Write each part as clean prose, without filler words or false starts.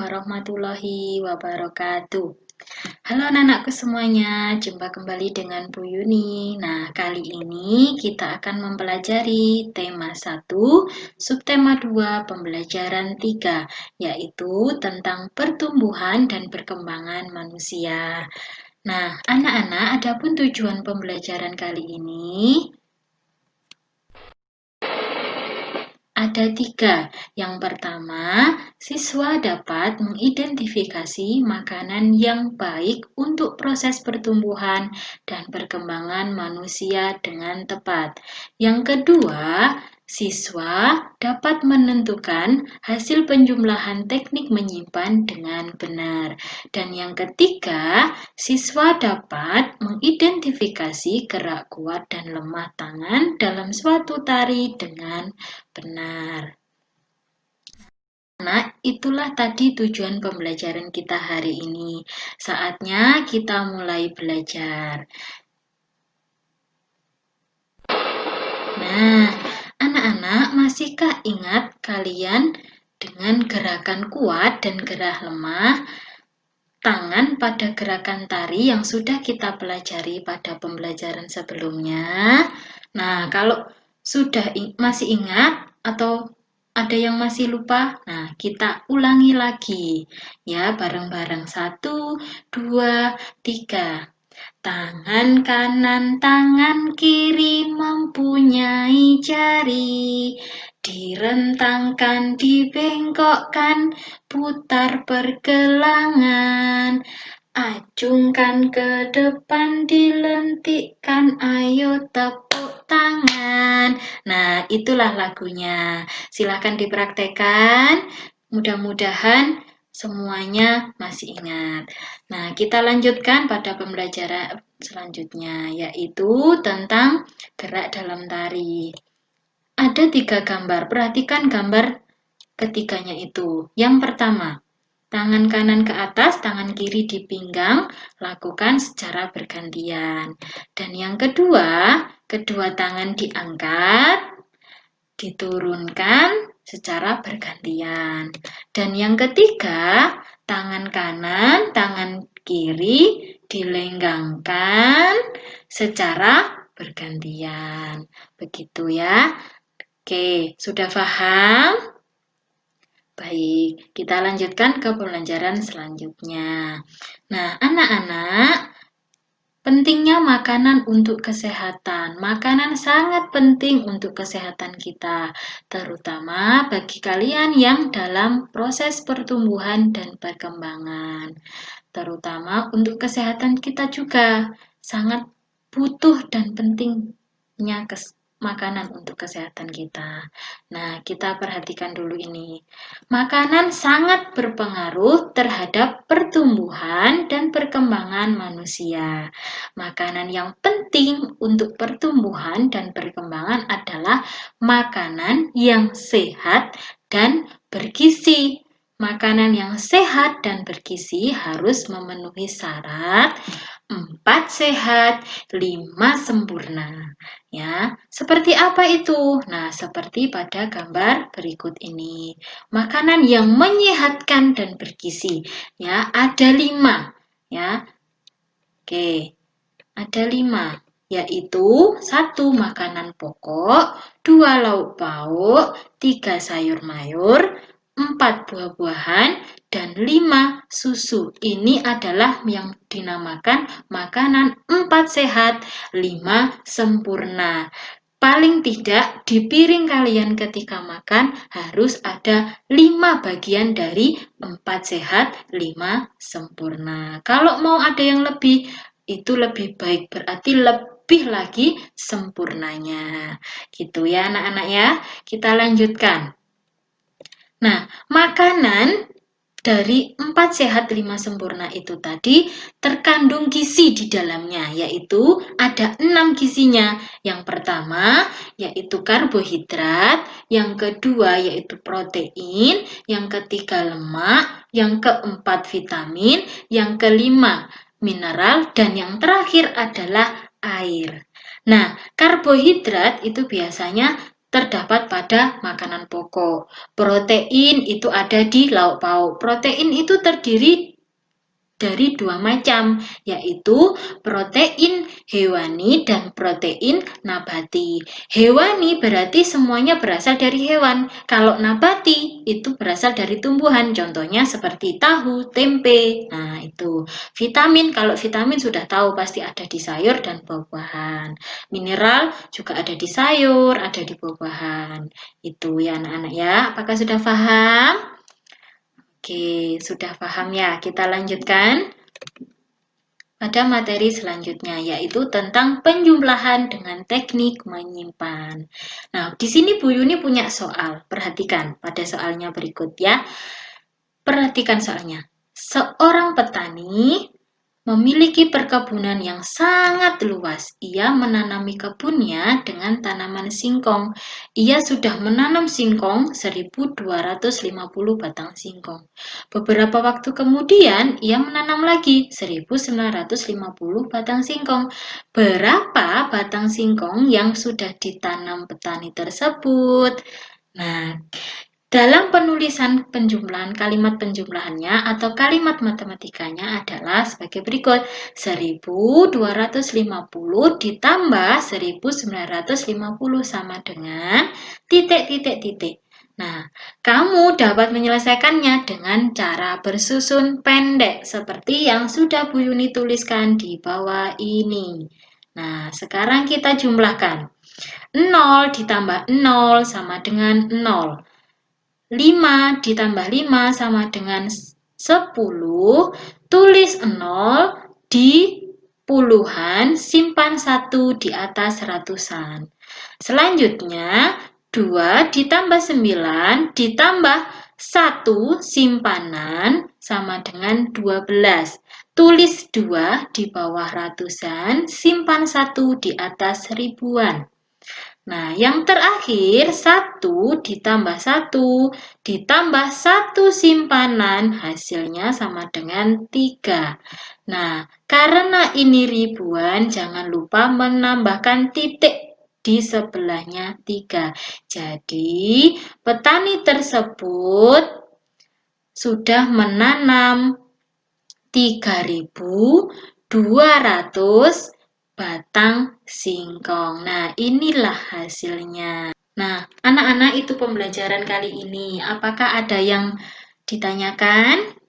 warahmatullahi wabarakatuh. Halo anak-anakku semuanya, jumpa kembali dengan Bu Yuni. Nah, kali ini kita akan mempelajari tema 1, subtema 2, pembelajaran 3, yaitu tentang pertumbuhan dan perkembangan manusia. Nah, anak-anak, adapun tujuan pembelajaran kali ini ada 3. Yang pertama, siswa dapat mengidentifikasi makanan yang baik untuk proses pertumbuhan dan perkembangan manusia dengan tepat. Yang kedua, siswa dapat menentukan hasil penjumlahan teknik menyimpan dengan benar. Dan yang ketiga, siswa dapat mengidentifikasi gerak kuat dan lemah tangan dalam suatu tari dengan benar. Nah, itulah tadi tujuan pembelajaran kita hari ini. Saatnya kita mulai belajar. Nah, anak-anak, masihkah ingat kalian dengan gerakan kuat dan gerak lemah tangan pada gerakan tari yang sudah kita pelajari pada pembelajaran sebelumnya? Nah, kalau sudah masih ingat atau ada yang masih lupa? Nah, kita ulangi lagi ya, bareng-bareng. 1, 2, 3. Tangan kanan, tangan kiri mempunyai jari. Direntangkan, dibengkokkan, putar pergelangan. Acungkan ke depan, dilentikkan, ayo tepuk tangan. Nah, itulah lagunya. Silahkan dipraktekkan. Mudah-mudahan semuanya masih ingat. Nah, kita lanjutkan pada pembelajaran selanjutnya, yaitu tentang gerak dalam tari. Ada 3 gambar. Perhatikan gambar ketiganya itu. Yang pertama, tangan kanan ke atas, tangan kiri di pinggang, lakukan secara bergantian. Dan yang kedua, kedua tangan diangkat, diturunkan secara bergantian. Dan yang ketiga, tangan kanan, tangan kiri dilenggangkan secara bergantian. Begitu ya. Oke, sudah paham? Baik, kita lanjutkan ke pembelajaran selanjutnya. Nah, anak-anak, pentingnya makanan untuk kesehatan. Makanan sangat penting untuk kesehatan kita, terutama bagi kalian yang dalam proses pertumbuhan dan perkembangan. Terutama untuk kesehatan kita juga sangat butuh dan pentingnya makanan untuk kesehatan kita. Nah, kita perhatikan dulu ini. Makanan sangat berpengaruh terhadap pertumbuhan dan perkembangan manusia. Makanan yang penting untuk pertumbuhan dan perkembangan adalah makanan yang sehat dan bergizi. Makanan yang sehat dan bergizi harus memenuhi syarat 4 sehat, 5 sempurna. Ya, seperti apa itu? Nah, seperti pada gambar berikut ini. Makanan yang menyehatkan dan bergizi. Ya, ada 5. Ya, oke. Ada 5, yaitu 1 makanan pokok, 2 lauk pauk, 3 sayur mayur, 4 buah-buahan, dan 5 susu. Ini adalah yang dinamakan makanan 4 sehat, 5 sempurna. Paling tidak di piring kalian ketika makan harus ada 5 bagian dari 4 sehat, 5 sempurna. Kalau mau ada yang lebih, itu lebih baik, berarti lebih lagi sempurnanya. Gitu ya anak-anak ya. Kita lanjutkan. Nah, makanan dari 4 sehat 5 sempurna itu tadi terkandung gizi di dalamnya, yaitu ada 6 gizinya. Yang pertama yaitu karbohidrat, yang kedua yaitu protein, yang ketiga lemak, yang keempat vitamin, yang kelima mineral, dan yang terakhir adalah air. Nah, karbohidrat itu biasanya terdapat pada makanan pokok. Protein itu ada di lauk pauk. Protein itu terdiri dari dua macam, yaitu protein hewani dan protein nabati. Hewani berarti semuanya berasal dari hewan. Kalau nabati itu berasal dari tumbuhan, contohnya seperti tahu, tempe. Nah, itu. Vitamin, kalau vitamin sudah tahu pasti ada di sayur dan buah-buahan. Mineral juga ada di sayur, ada di buah-buahan. Itu ya anak-anak ya. Apakah sudah paham? Oke, sudah paham ya. Kita lanjutkan pada materi selanjutnya, yaitu tentang penjumlahan dengan teknik menyimpan. Nah, di sini Bu Yuni punya soal. Perhatikan pada soalnya berikut ya. Perhatikan soalnya. Seorang petani memiliki perkebunan yang sangat luas. Ia menanami kebunnya dengan tanaman singkong. Ia sudah menanam singkong 1.250 batang singkong. Beberapa waktu kemudian, ia menanam lagi 1.950 batang singkong. Berapa batang singkong yang sudah ditanam petani tersebut? Nah, dalam penulisan penjumlahan, kalimat penjumlahannya atau kalimat matematikanya adalah sebagai berikut. 1.250 ditambah 1.950 sama dengan titik-titik-titik. Nah, kamu dapat menyelesaikannya dengan cara bersusun pendek seperti yang sudah Bu Yuni tuliskan di bawah ini. Nah, sekarang kita jumlahkan. 0 ditambah 0 sama dengan 0. 5 ditambah 5 sama dengan 10, tulis 0 di puluhan, simpan 1 di atas ratusan. Selanjutnya, 2 ditambah 9 ditambah 1 simpanan sama dengan 12. Tulis 2 di bawah ratusan, simpan 1 di atas ribuan. Nah, yang terakhir 1 ditambah 1 ditambah 1 simpanan hasilnya sama dengan 3. Nah, karena ini ribuan, jangan lupa menambahkan titik di sebelahnya 3. Jadi, petani tersebut sudah menanam 3.200 batang singkong. Nah, inilah hasilnya. Nah, anak-anak, itu pembelajaran kali ini. Apakah ada yang ditanyakan?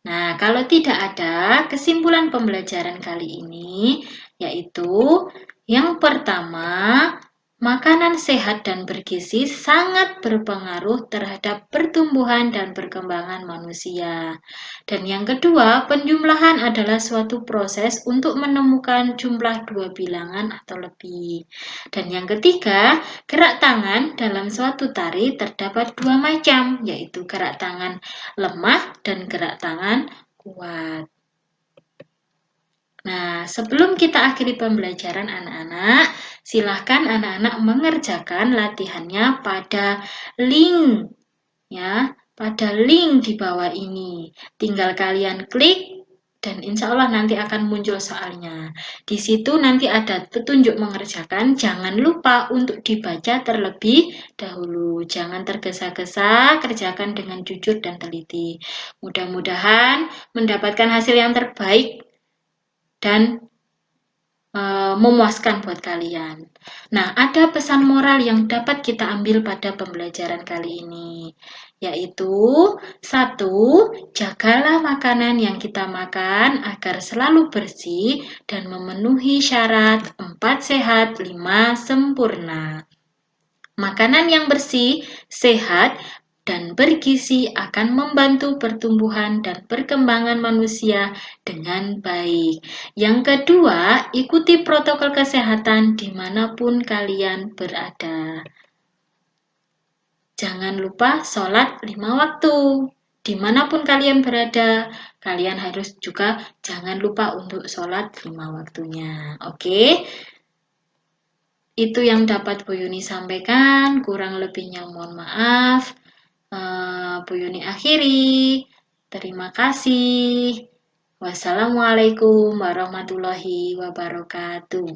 Nah, kalau tidak ada, kesimpulan pembelajaran kali ini yaitu yang pertama, makanan sehat dan bergizi sangat berpengaruh terhadap pertumbuhan dan perkembangan manusia. Dan yang kedua, penjumlahan adalah suatu proses untuk menemukan jumlah dua bilangan atau lebih. Dan yang ketiga, gerak tangan dalam suatu tari terdapat dua macam, yaitu gerak tangan lemah dan gerak tangan kuat. Nah, sebelum kita akhiri pembelajaran anak-anak, silahkan anak-anak mengerjakan latihannya pada link, ya, pada link di bawah ini. Tinggal kalian klik dan insya Allah nanti akan muncul soalnya. Di situ nanti ada petunjuk mengerjakan, jangan lupa untuk dibaca terlebih dahulu. Jangan tergesa-gesa, kerjakan dengan jujur dan teliti. Mudah-mudahan mendapatkan hasil yang terbaik dan memuaskan buat kalian. Nah, ada pesan moral yang dapat kita ambil pada pembelajaran kali ini, yaitu 1. Jagalah makanan yang kita makan agar selalu bersih dan memenuhi syarat 4 sehat, 5 sempurna. Makanan yang bersih, sehat, dan bergizi akan membantu pertumbuhan dan perkembangan manusia dengan baik. Yang kedua, ikuti protokol kesehatan dimanapun kalian berada. Jangan lupa sholat 5 waktu. Dimanapun kalian berada, kalian harus juga jangan lupa untuk sholat 5 waktunya. Oke? Itu yang dapat Bu Yuni sampaikan, kurang lebihnya mohon maaf. Bu Yuni akhiri. Terima kasih. Wassalamualaikum warahmatullahi wabarakatuh.